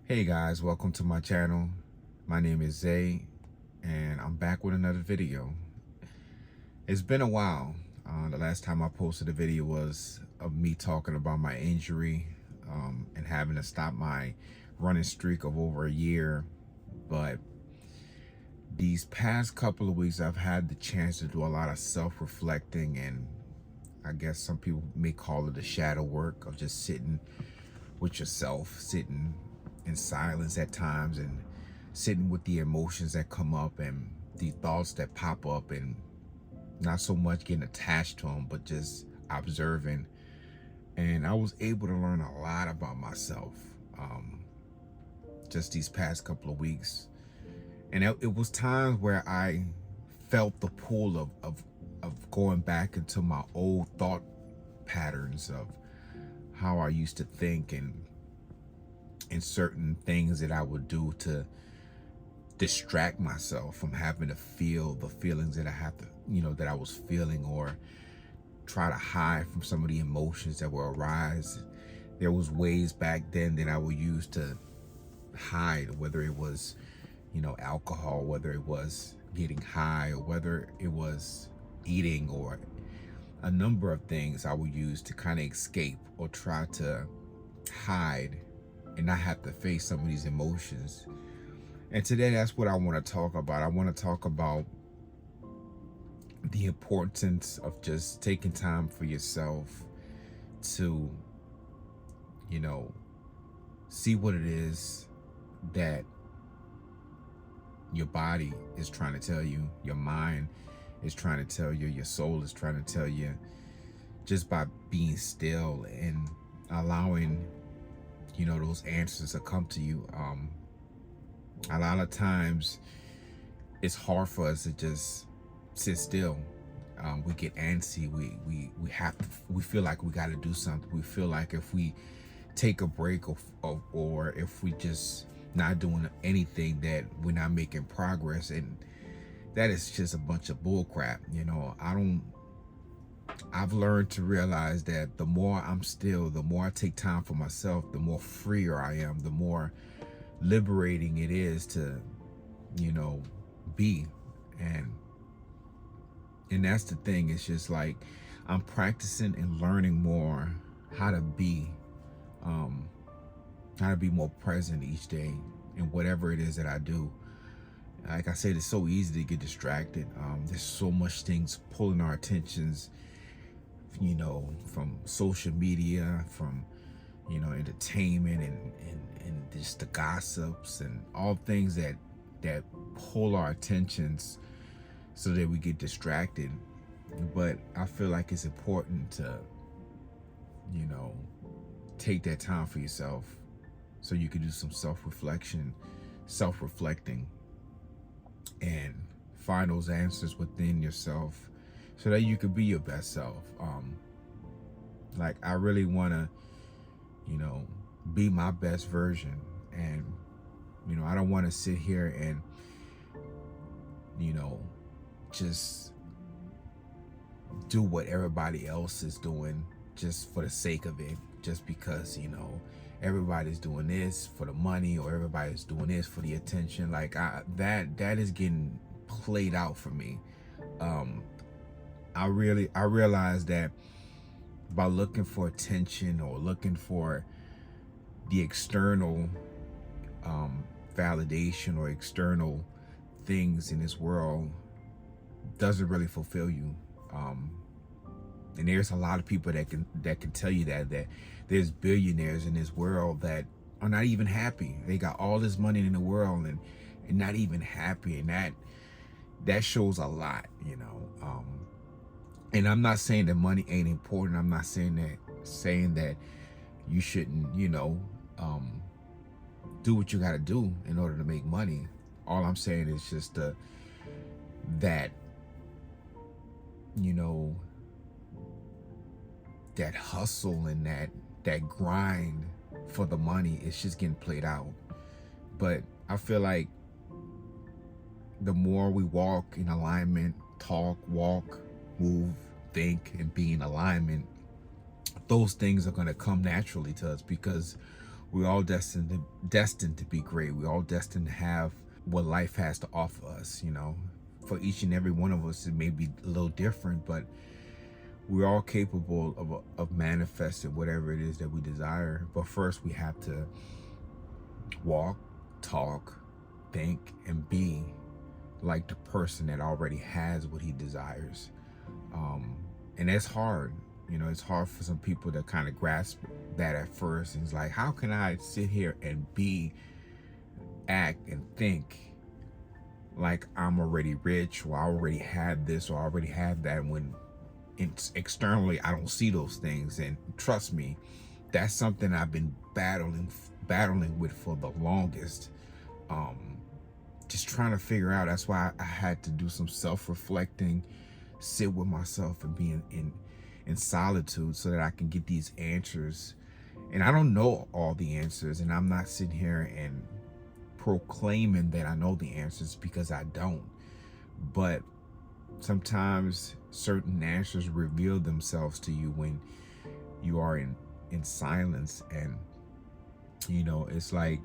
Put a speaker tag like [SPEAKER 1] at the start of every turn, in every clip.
[SPEAKER 1] Hey guys, welcome to my channel. My name is Zay and I'm back with another video. It's been a while. The last time I posted a video was of me talking about my injury and having to stop my running streak of over a year. But these past couple of weeks I've had the chance to do a lot of self-reflecting, and I guess some people may call it the shadow work of just sitting with yourself, sitting in silence at times and sitting with the emotions that come up and the thoughts that pop up, and not so much getting attached to them but just observing. And I was able to learn a lot about myself just these past couple of weeks. And it was times where I felt the pull of going back into my old thought patterns of how I used to think, and certain things that I would do to distract myself from having to feel the feelings that I have to, that I was feeling, or try to hide from some of the emotions that will arise. There was ways back then that I would use to hide, whether it was, alcohol, whether it was getting high, or whether it was eating, or a number of things I would use to kind of escape or try to hide and not have to face some of these emotions. And today, that's what I want to talk about. I want to talk about the importance of just taking time for yourself to, see what it is that your body is trying to tell you, your mind is trying to tell you, your soul is trying to tell you, just by being still and allowing those answers to come to you. A lot of times it's hard for us to just sit still. We get antsy. We feel like we got to do something. We feel like if we take a break, or if we just not doing anything, that we're not making progress. And that is just a bunch of bull crap. I've learned to realize that the more I'm still, the more I take time for myself, the more freer I am, the more liberating it is to, be. And that's the thing. It's just like I'm practicing and learning more how to be more present each day in whatever it is that I do. Like I said, it's so easy to get distracted. There's so much things pulling our attentions, from social media, from, entertainment, and just the gossips and all things that pull our attentions so that we get distracted. But I feel like it's important to, take that time for yourself so you can do some self-reflecting, and find those answers within yourself so that you could be your best self. Like I really want to, be my best version. And, I don't want to sit here and, just do what everybody else is doing just for the sake of it, just because, everybody's doing this for the money, or everybody's doing this for the attention. Like that is getting played out for me. I realized that by looking for attention, or looking for the external validation, or external things in this world, doesn't really fulfill you. And there's a lot of people that can tell you that there's billionaires in this world that are not even happy. They got all this money in the world and not even happy, and that shows a lot. And I'm not saying that money ain't important. I'm not saying that you shouldn't, do what you got to do in order to make money. All I'm saying is just that that hustle and that grind for the money is just getting played out. But I feel like the more we walk in alignment, walk, move, think, and be in alignment, those things are going to come naturally to us, because we're all destined to be great. We're all destined to have what life has to offer us. For each and every one of us, it may be a little different, but we're all capable of manifesting whatever it is that we desire. But first, we have to walk, talk, think, and be like the person that already has what he desires. And that's hard. It's hard for some people to kind of grasp that at first. And it's like, how can I sit here and act, and think like I'm already rich, or I already have this, or I already have that, when externally I don't see those things? And trust me, that's something I've been battling with for the longest. Just trying to figure out. That's why I had to do some self-reflecting, sit with myself, and be in solitude, so that I can get these answers. And I don't know all the answers, and I'm not sitting here and proclaiming that I know the answers, because I don't. But sometimes certain answers reveal themselves to you when you are in silence. And it's like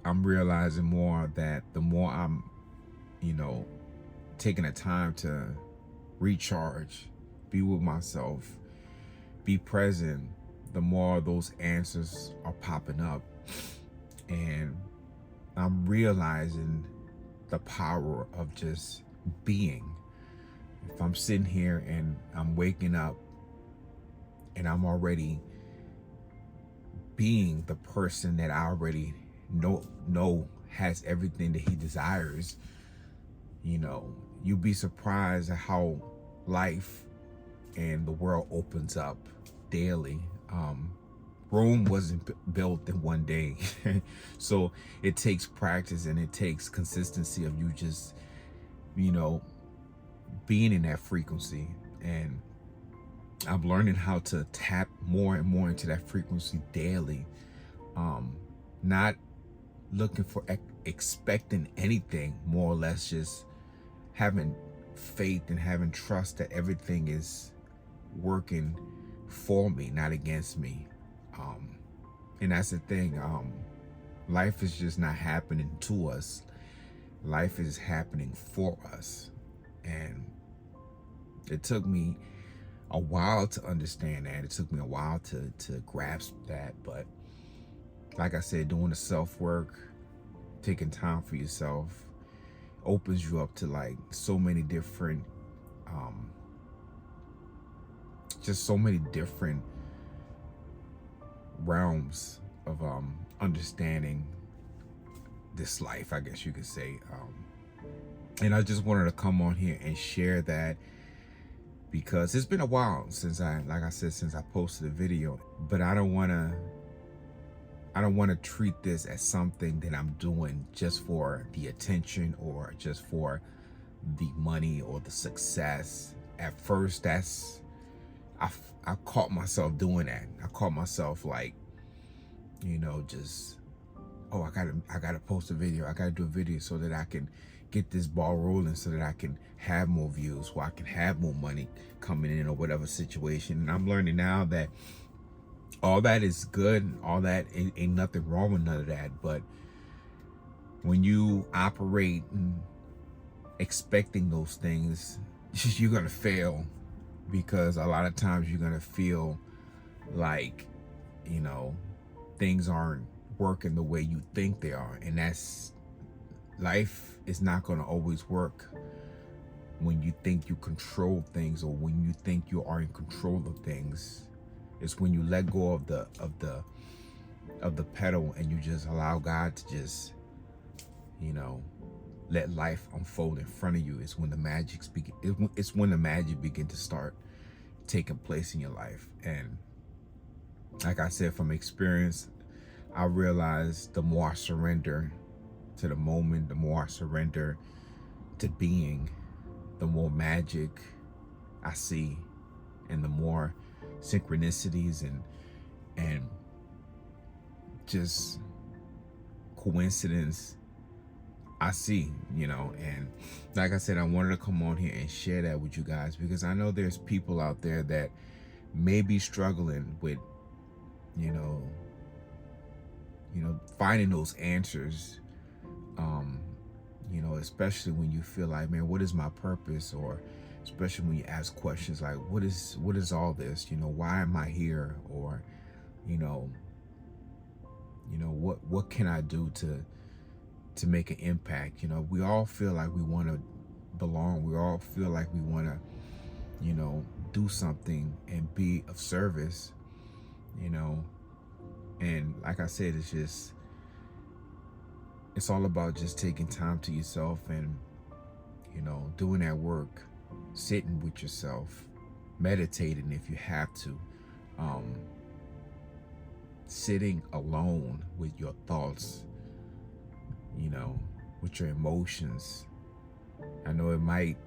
[SPEAKER 1] I'm realizing more that the more I'm taking the time to recharge, be with myself, be present, the more those answers are popping up. And I'm realizing the power of just being. If I'm sitting here and I'm waking up and I'm already being the person that I already know has everything that he desires, you'd be surprised at how life and the world opens up daily. Rome wasn't built in one day. So it takes practice, and it takes consistency of you just, being in that frequency. And I'm learning how to tap more and more into that frequency daily. Not looking for expecting anything, more or less just having faith and having trust that everything is working for me, not against me. And that's the thing. Life is just not happening to us. Life is happening for us. And it took me a while to understand that. It took me a while to grasp that. But like I said, doing the self-work, taking time for yourself, opens you up to like so many different realms of understanding this life, I guess you could say. And I just wanted to come on here and share that, because it's been a while since I posted a video. But I don't want to treat this as something that I'm doing just for the attention, or just for the money or the success. At first, I caught myself doing that. I caught myself like, just, oh, I gotta post a video. I gotta do a video so that I can get this ball rolling, so that I can have more views, or I can have more money coming in, or whatever situation. And I'm learning now that all that is good. All that ain't nothing wrong with none of that. But when you operate and expecting those things, you're gonna fail, because a lot of times you're gonna feel like, things aren't working the way you think they are. And that's, life is not gonna always work when you think you control things, or when you think you are in control of things. It's when you let go of the pedal, and you just allow God to just, let life unfold in front of you. It's when the magic begin to start taking place in your life. And like I said, from experience, I realized the more I surrender to the moment, the more I surrender to being, the more magic I see, and the more synchronicities and just coincidence I see, and like I said, I wanted to come on here and share that with you guys, because I know there's people out there that may be struggling with, finding those answers, um, especially when you feel like, man, what is my purpose? Or especially when you ask questions like, what is all this? Why am I here? Or, you know, what can I do to make an impact? We all feel like we want to belong. We all feel like we want to, do something and be of service, you know. And like I said, it's all about just taking time to yourself and, doing that work, sitting with yourself, meditating if you have to, um, sitting alone with your thoughts, with your emotions. I know it might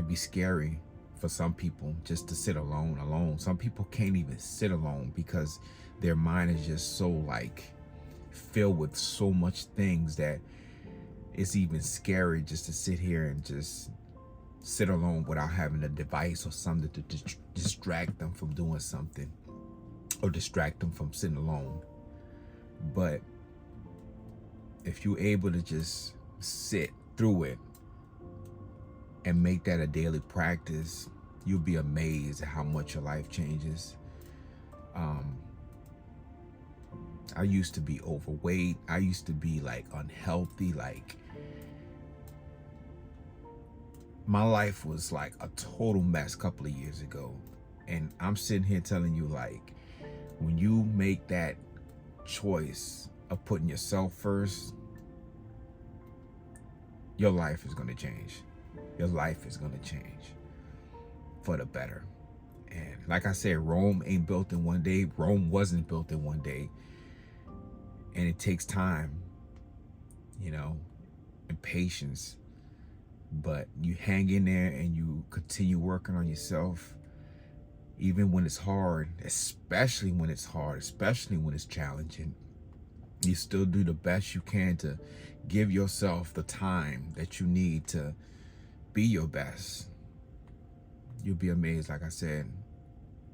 [SPEAKER 1] be scary for some people just to sit alone. Some people can't even sit alone because their mind is just so like filled with so much things that it's even scary just to sit here and just sit alone without having a device or something to distract them from doing something or distract them from sitting alone. But if you're able to just sit through it and make that a daily practice, you'll be amazed at how much your life changes. I used to be overweight. I used to be like unhealthy. Like my life was like a total mess a couple of years ago. And I'm sitting here telling you, like, when you make that choice of putting yourself first, your life is going to change. Your life is going to change for the better. And like I said, Rome ain't built in one day. Rome wasn't built in one day. And it takes time, and patience. But you hang in there and you continue working on yourself, even when it's hard, especially when it's hard, especially when it's challenging. You still do the best you can to give yourself the time that you need to be your best. You'll be amazed, like I said,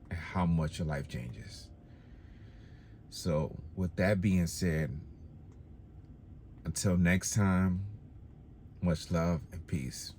[SPEAKER 1] at how much your life changes. So with that being said, until next time, much love and peace.